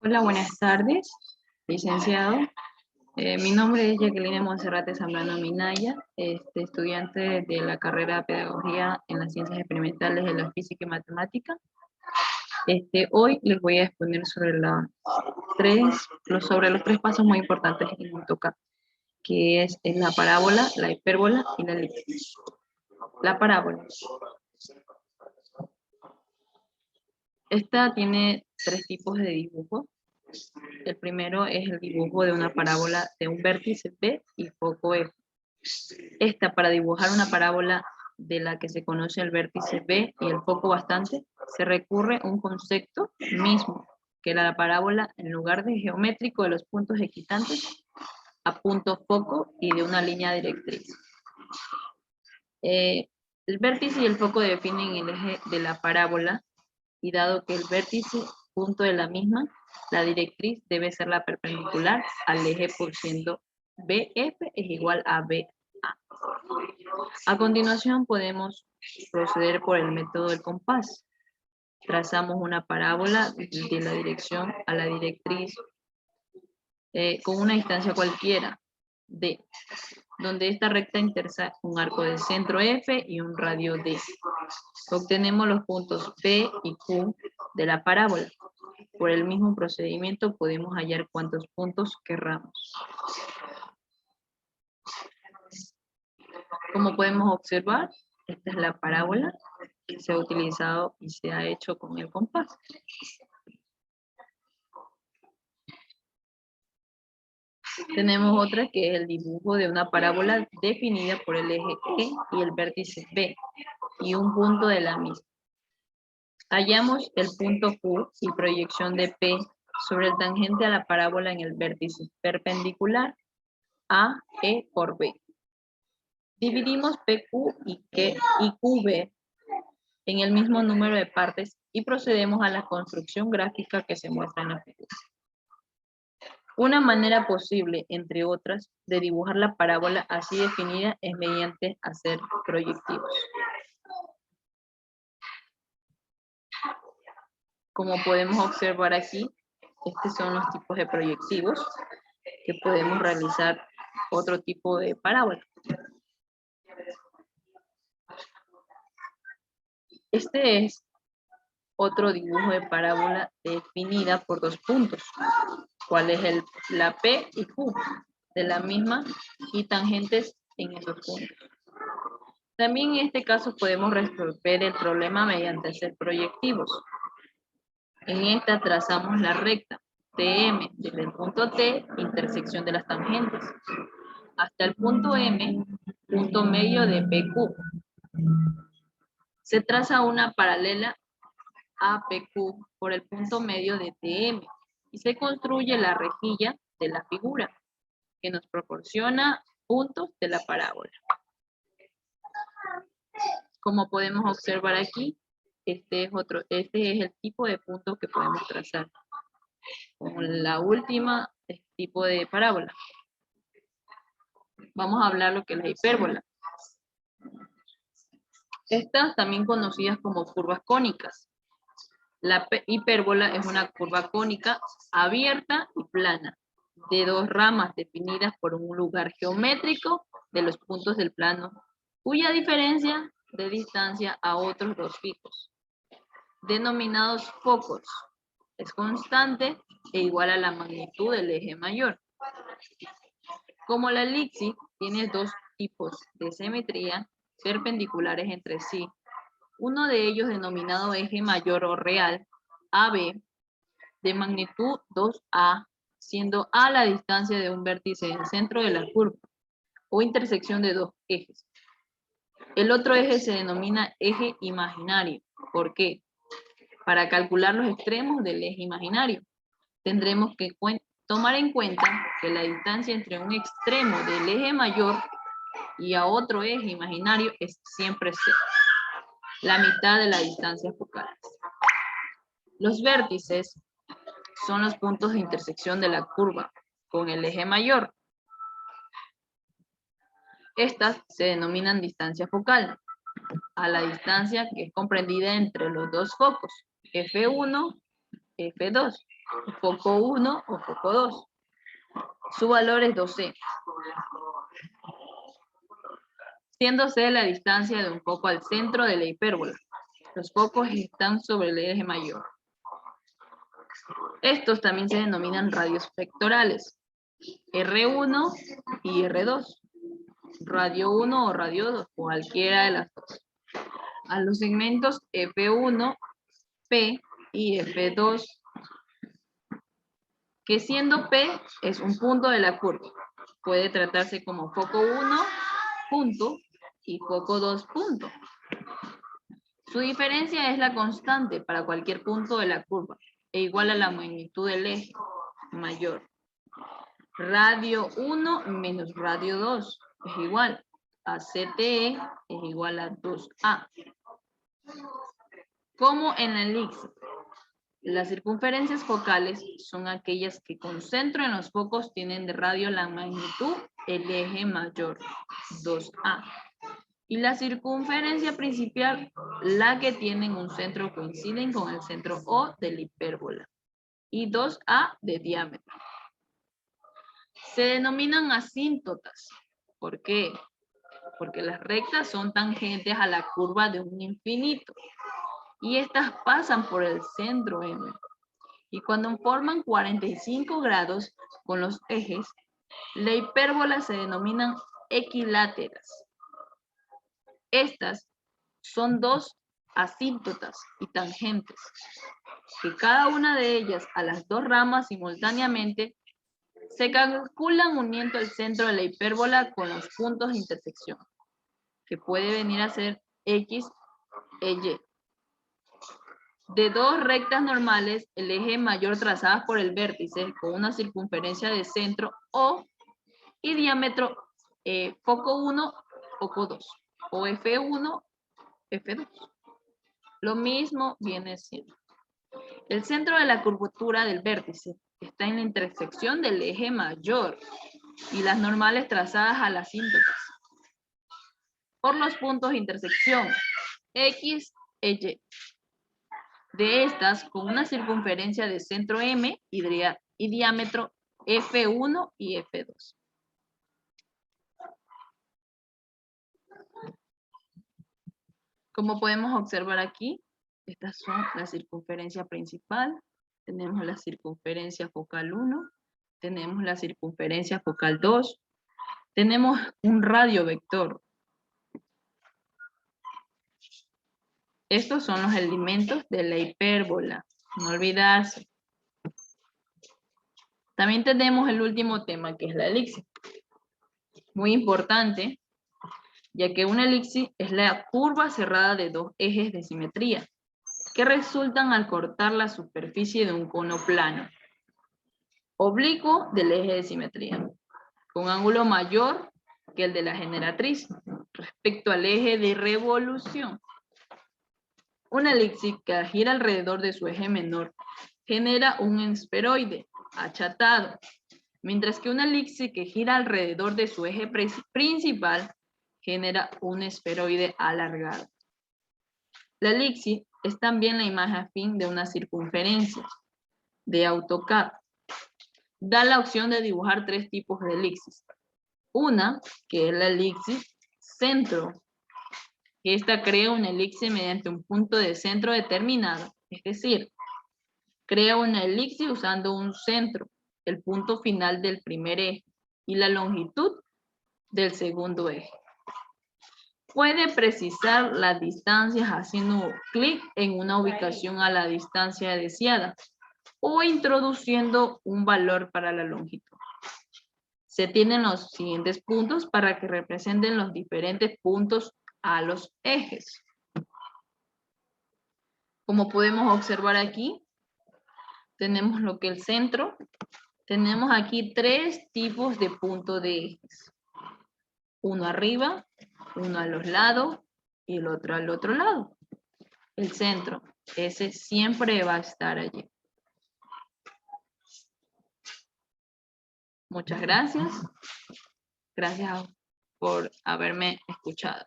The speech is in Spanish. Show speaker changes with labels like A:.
A: Hola, buenas tardes, licenciado. Mi nombre es Jacqueline Monserrate Zambrano Minaya, estudiante de la carrera de Pedagogía en las Ciencias Experimentales de la Física y Matemática. Hoy les voy a exponer sobre los tres pasos muy importantes en AutoCAD, que es la parábola, la hipérbola y la elipse. La parábola. Esta tiene tres tipos de dibujo. El primero es el dibujo de una parábola de un vértice P y foco F. Para dibujar una parábola de la que se conoce el vértice B y el foco bastante, se recurre a un concepto mismo que la parábola, en lugar de geométrico de los puntos equitantes, a punto foco y de una línea directriz. El vértice y el foco definen el eje de la parábola, y dado que el vértice punto de la misma, la directriz debe ser la perpendicular al eje, por siendo BF es igual a BA. A continuación podemos proceder por el método del compás. Trazamos una parábola de la dirección a la directriz con una distancia cualquiera, D, donde esta recta intersecta un arco de centro F y un radio D. Obtenemos los puntos P y Q de la parábola. Por el mismo procedimiento podemos hallar cuantos puntos querramos. Como podemos observar, esta es la parábola que se ha utilizado y se ha hecho con el compás. Tenemos otra que es el dibujo de una parábola definida por el eje E y el vértice B y un punto de la misma. Hallamos el punto Q y proyección de P sobre el tangente a la parábola en el vértice perpendicular a E por B. Dividimos PQ y QB en el mismo número de partes y procedemos a la construcción gráfica que se muestra en la figura. Una manera posible, entre otras, de dibujar la parábola así definida es mediante hacer proyectivos. Como podemos observar aquí, estos son los tipos de proyectivos que podemos realizar otro tipo de parábola. Este es otro dibujo de parábola definida por dos puntos. ¿Cuál es la P y Q de la misma y tangentes en esos puntos? También en este caso podemos resolver el problema mediante hacer proyectivos. En esta trazamos la recta TM desde el punto T, intersección de las tangentes, hasta el punto M, punto medio de PQ. Se traza una paralela a PQ por el punto medio de TM y se construye la rejilla de la figura que nos proporciona puntos de la parábola. Como podemos observar aquí, este es el tipo de punto que podemos trazar con la última tipo de parábola. Vamos a hablar lo que es la hipérbola. Estas también conocidas como curvas cónicas. La hipérbola es una curva cónica abierta y plana, de dos ramas definidas por un lugar geométrico de los puntos del plano, cuya diferencia de distancia a otros dos fijos, denominados focos, es constante e igual a la magnitud del eje mayor. Como la elipse tiene dos tipos de simetría perpendiculares entre sí, uno de ellos denominado eje mayor o real, AB, de magnitud 2A, siendo A la distancia de un vértice en el centro de la curva, o intersección de dos ejes. El otro eje se denomina eje imaginario. ¿Por qué? Para calcular los extremos del eje imaginario, tendremos que tomar en cuenta que la distancia entre un extremo del eje mayor y a otro eje imaginario es siempre cero, la mitad de la distancia focal. Los vértices son los puntos de intersección de la curva con el eje mayor. Estas se denominan distancia focal. a la distancia que es comprendida entre los dos focos, F1, F2, foco 1 o foco 2. Su valor es 2C. Siendo C la distancia de un foco al centro de la hipérbola. Los focos están sobre el eje mayor. Estos también se denominan radios vectorales, R1 y R2. Radio 1 o radio 2, cualquiera de las dos. A los segmentos F1, P y F2, que siendo P es un punto de la curva. Puede tratarse como foco 1, punto, y foco 2, punto. Su diferencia es la constante para cualquier punto de la curva, e igual a la magnitud del eje mayor. Radio 1 menos radio 2 es igual a CTE, es igual a 2A. Como en la elipse, las circunferencias focales son aquellas que con centro en los focos tienen de radio la magnitud el eje mayor, 2A. Y la circunferencia principal, la que tienen un centro coinciden con el centro O de la hipérbola. Y 2A de diámetro. Se denominan asíntotas. ¿Por qué? Porque las rectas son tangentes a la curva de un infinito. Y estas pasan por el centro M. Y cuando forman 45 grados con los ejes, la hipérbola se denominan equiláteras. Estas son dos asíntotas y tangentes, que cada una de ellas a las dos ramas simultáneamente se calculan uniendo el centro de la hipérbola con los puntos de intersección, que puede venir a ser X e Y. De dos rectas normales, el eje mayor trazadas por el vértice con una circunferencia de centro O y diámetro foco 1, foco 2, o F1, F2. Lo mismo viene siendo. El centro de la curvatura del vértice está en la intersección del eje mayor y las normales trazadas a las asíntotas por los puntos de intersección X e Y. De estas, con una circunferencia de centro M y diámetro F1 y F2. Como podemos observar aquí, estas son la circunferencia principal, tenemos la circunferencia focal 1, tenemos la circunferencia focal 2, tenemos un radio vector. Estos son los elementos de la hipérbola, no olvidarse. También tenemos el último tema, que es la elipse. Muy importante, ya que una elipse es la curva cerrada de dos ejes de simetría, que resultan al cortar la superficie de un cono plano, oblicuo del eje de simetría, con ángulo mayor que el de la generatriz, respecto al eje de revolución. Una elipse que gira alrededor de su eje menor genera un esferoide achatado, mientras que una elipse que gira alrededor de su eje principal genera un esferoide alargado. La elipse es también la imagen afín de una circunferencia de AutoCAD. Da la opción de dibujar tres tipos de elipses. Una, que es la elipse centro. Esta crea una elipse mediante un punto de centro determinado, es decir, crea una elipse usando un centro, el punto final del primer eje, y la longitud del segundo eje. Puede precisar las distancias haciendo clic en una ubicación a la distancia deseada o introduciendo un valor para la longitud. Se tienen los siguientes puntos para que representen los diferentes puntos a los ejes. Como podemos observar aquí, tenemos lo que es el centro. Tenemos aquí tres tipos de puntos de ejes. Uno arriba, uno a los lados y el otro al otro lado. El centro, ese siempre va a estar allí. Muchas gracias. Gracias por haberme escuchado.